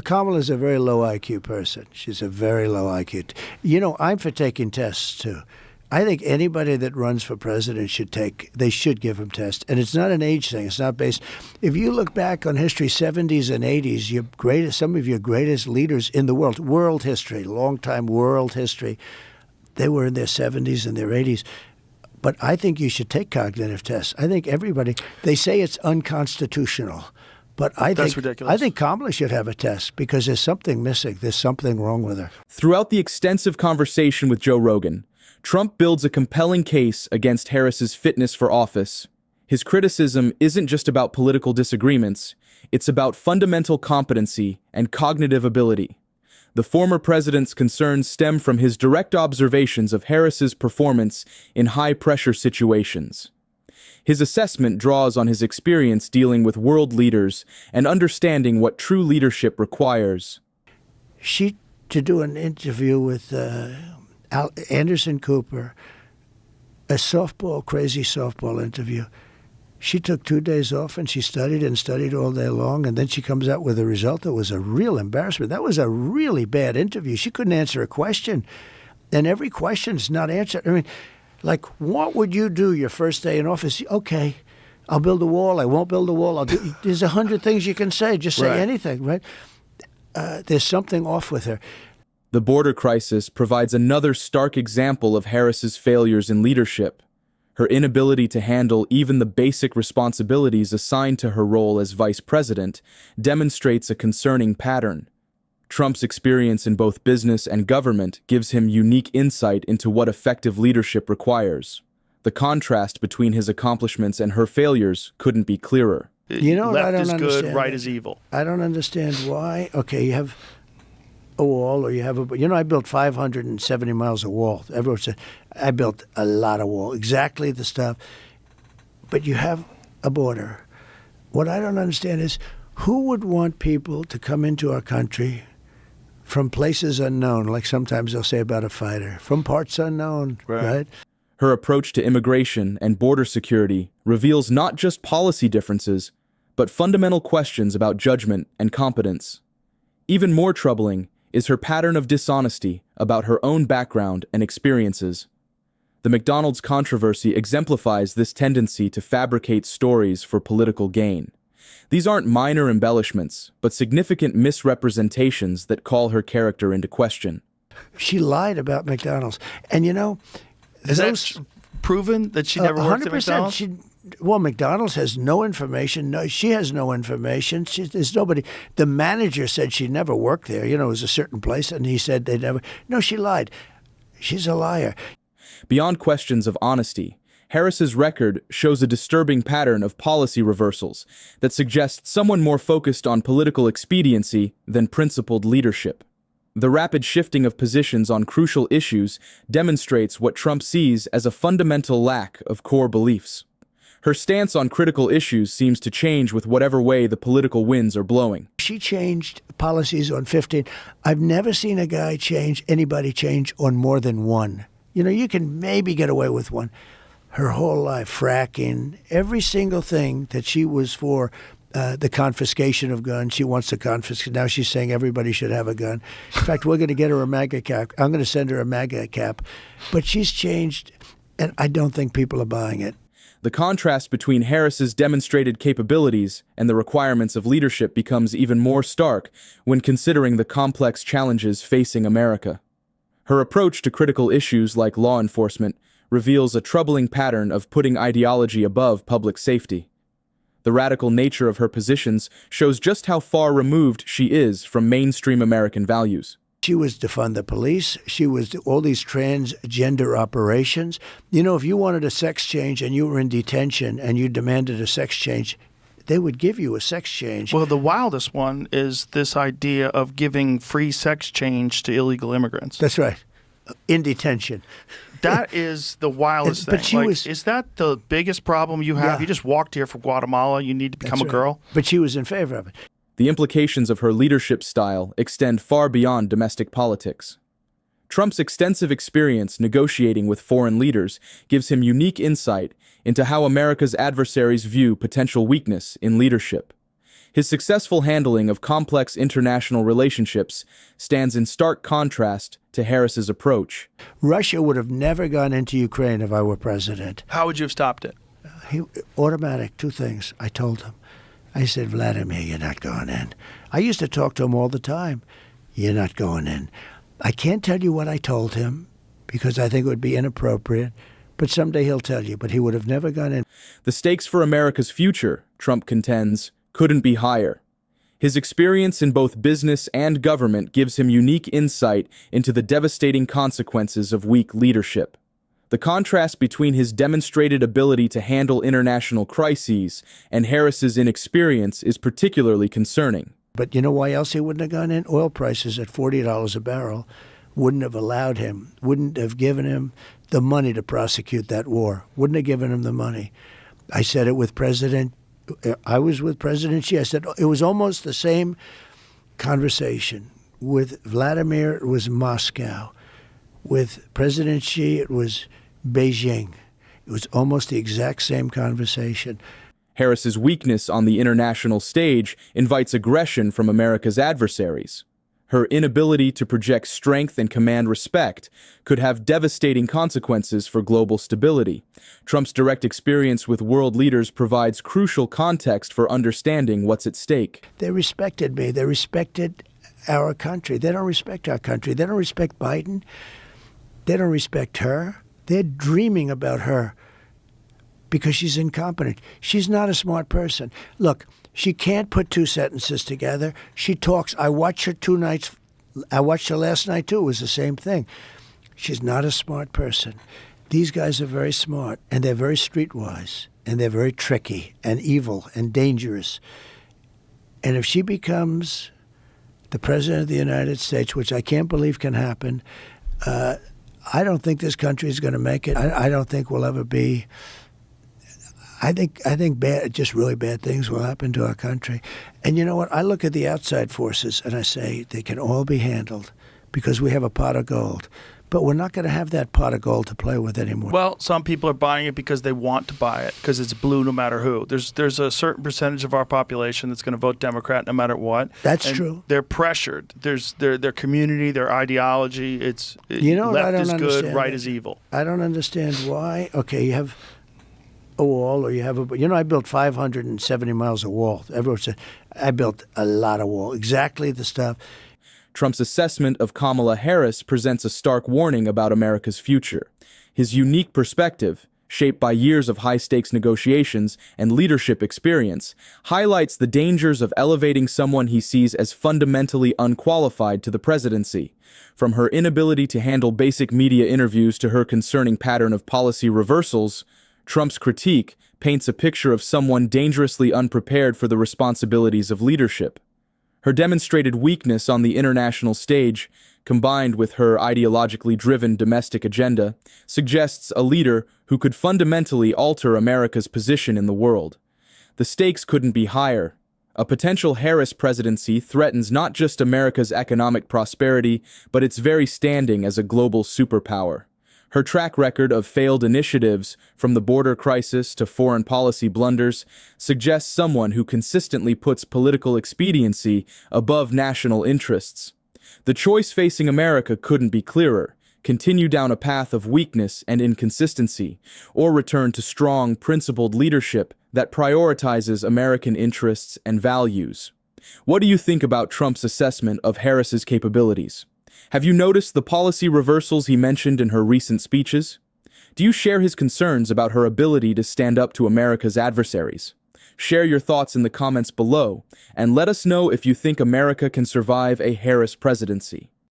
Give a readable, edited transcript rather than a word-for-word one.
Kamala's a very low IQ person. She's a very low IQ. I'm for taking tests, too. I think anybody that runs for president they should give them tests. And it's not an age thing. It's not based. If you look back on history, 70s and 80s, some of your greatest leaders in the world history, long-time world history, they were in their 70s and their 80s. But I think you should take cognitive tests. I think they say it's unconstitutional. But That's ridiculous. I think Kamala should have a test because there's something missing. There's something wrong with her. Throughout the extensive conversation with Joe Rogan, Trump builds a compelling case against Harris's fitness for office. His criticism isn't just about political disagreements, it's about fundamental competency and cognitive ability. The former president's concerns stem from his direct observations of Harris's performance in high-pressure situations. His assessment draws on his experience dealing with world leaders and understanding what true leadership requires. To do an interview with Anderson Cooper, a crazy softball interview. She took 2 days off and she studied all day long, and then she comes out with a result that was a real embarrassment. That was a really bad interview. She couldn't answer a question, and every question's not answered. I mean, like, what would you do your first day in office? Okay, I'll build a wall. I won't build a wall. There's 100 things you can say. Just say anything, right? There's something off with her. The border crisis provides another stark example of Harris's failures in leadership. Her inability to handle even the basic responsibilities assigned to her role as vice president demonstrates a concerning pattern. Trump's experience in both business and government gives him unique insight into what effective leadership requires. The contrast between his accomplishments and her failures couldn't be clearer. Left I don't is good, understand right is evil. I don't understand why. Okay, you have a wall, or you have I built 570 miles of wall. Everyone said, I built a lot of wall, exactly the stuff. But you have a border. What I don't understand is who would want people to come into our country from places unknown, like sometimes they'll say about a fighter, from parts unknown, right? Her approach to immigration and border security reveals not just policy differences, but fundamental questions about judgment and competence. Even more troubling is her pattern of dishonesty about her own background and experiences. The McDonald's controversy exemplifies this tendency to fabricate stories for political gain. These aren't minor embellishments, but significant misrepresentations that call her character into question. She lied about McDonald's. And is that proven that she never worked at McDonald's? McDonald's has no information. No, she has no information. There's nobody. The manager said she never worked there. It was a certain place, and he said they never. No, she lied. She's a liar. Beyond questions of honesty, Harris's record shows a disturbing pattern of policy reversals that suggests someone more focused on political expediency than principled leadership. The rapid shifting of positions on crucial issues demonstrates what Trump sees as a fundamental lack of core beliefs. Her stance on critical issues seems to change with whatever way the political winds are blowing. She changed policies on 15. I've never seen anybody change on more than one. You can maybe get away with one. Her whole life, fracking, every single thing that she was for, the confiscation of guns. She wants to confiscate. Now she's saying everybody should have a gun. In fact, we're going to get her a MAGA cap. I'm going to send her a MAGA cap. But she's changed, and I don't think people are buying it. The contrast between Harris's demonstrated capabilities and the requirements of leadership becomes even more stark when considering the complex challenges facing America. Her approach to critical issues like law enforcement reveals a troubling pattern of putting ideology above public safety. The radical nature of her positions shows just how far removed she is from mainstream American values. She was to fund the police. She was to all these transgender operations. If you wanted a sex change and you were in detention and you demanded a sex change, they would give you a sex change. Well, the wildest one is this idea of giving free sex change to illegal immigrants. That's right. In detention. That is the wildest thing. But is that the biggest problem you have? Yeah. You just walked here from Guatemala. You need to become a girl? But she was in favor of it. The implications of her leadership style extend far beyond domestic politics. Trump's extensive experience negotiating with foreign leaders gives him unique insight into how America's adversaries view potential weakness in leadership. His successful handling of complex international relationships stands in stark contrast to Harris's approach. Russia would have never gone into Ukraine if I were president. How would you have stopped it? Automatic, two things. I told him. I said, Vladimir, you're not going in. I used to talk to him all the time. You're not going in. I can't tell you what I told him because I think it would be inappropriate, but someday he'll tell you. But he would have never gone in. The stakes for America's future, Trump contends, couldn't be higher. His experience in both business and government gives him unique insight into the devastating consequences of weak leadership. The contrast between his demonstrated ability to handle international crises and Harris's inexperience is particularly concerning. But you know why else he wouldn't have gone in? Oil prices at $40 a barrel wouldn't have allowed him, wouldn't have given him the money to prosecute that war, wouldn't have given him the money. I said it with I was with President Xi. I said it was almost the same conversation. With Vladimir, it was Moscow. With President Xi, it was Beijing. It was almost the exact same conversation. Harris's weakness on the international stage invites aggression from America's adversaries. Her inability to project strength and command respect could have devastating consequences for global stability. Trump's direct experience with world leaders provides crucial context for understanding what's at stake. They respected me. They respected our country. They don't respect our country. They don't respect Biden. They don't respect her. They're dreaming about her because she's incompetent. She's not a smart person. Look, she can't put two sentences together. She talks. I watched her 2 nights. I watched her last night, too. It was the same thing. She's not a smart person. These guys are very smart, and they're very streetwise, and they're very tricky and evil and dangerous. And if she becomes the president of the United States, which I can't believe can happen, I don't think this country is going to make it. I don't think we'll ever be. I think just really bad things will happen to our country. And you know what? I look at the outside forces and I say they can all be handled because we have a pot of gold. But we're not going to have that pot of gold to play with anymore. Well, some people are buying it because they want to buy it, because it's blue no matter who. There's a certain percentage of our population that's going to vote Democrat no matter what. That's true. They're pressured. There's their community, their ideology. Left I don't is good, understand right that. is evil. I don't understand why. Okay, you have a wall, or you have I built 570 miles of wall. Everyone said I built a lot of wall. Exactly the stuff. Trump's assessment of Kamala Harris presents a stark warning about America's future. His unique perspective, shaped by years of high-stakes negotiations and leadership experience, highlights the dangers of elevating someone he sees as fundamentally unqualified to the presidency. From her inability to handle basic media interviews to her concerning pattern of policy reversals, Trump's critique paints a picture of someone dangerously unprepared for the responsibilities of leadership. Her demonstrated weakness on the international stage, combined with her ideologically driven domestic agenda, suggests a leader who could fundamentally alter America's position in the world. The stakes couldn't be higher. A potential Harris presidency threatens not just America's economic prosperity, but its very standing as a global superpower. Her track record of failed initiatives, from the border crisis to foreign policy blunders, suggests someone who consistently puts political expediency above national interests. The choice facing America couldn't be clearer: continue down a path of weakness and inconsistency, or return to strong, principled leadership that prioritizes American interests and values. What do you think about Trump's assessment of Harris's capabilities? Have you noticed the policy reversals he mentioned in her recent speeches? Do you share his concerns about her ability to stand up to America's adversaries? Share your thoughts in the comments below, and let us know if you think America can survive a Harris presidency.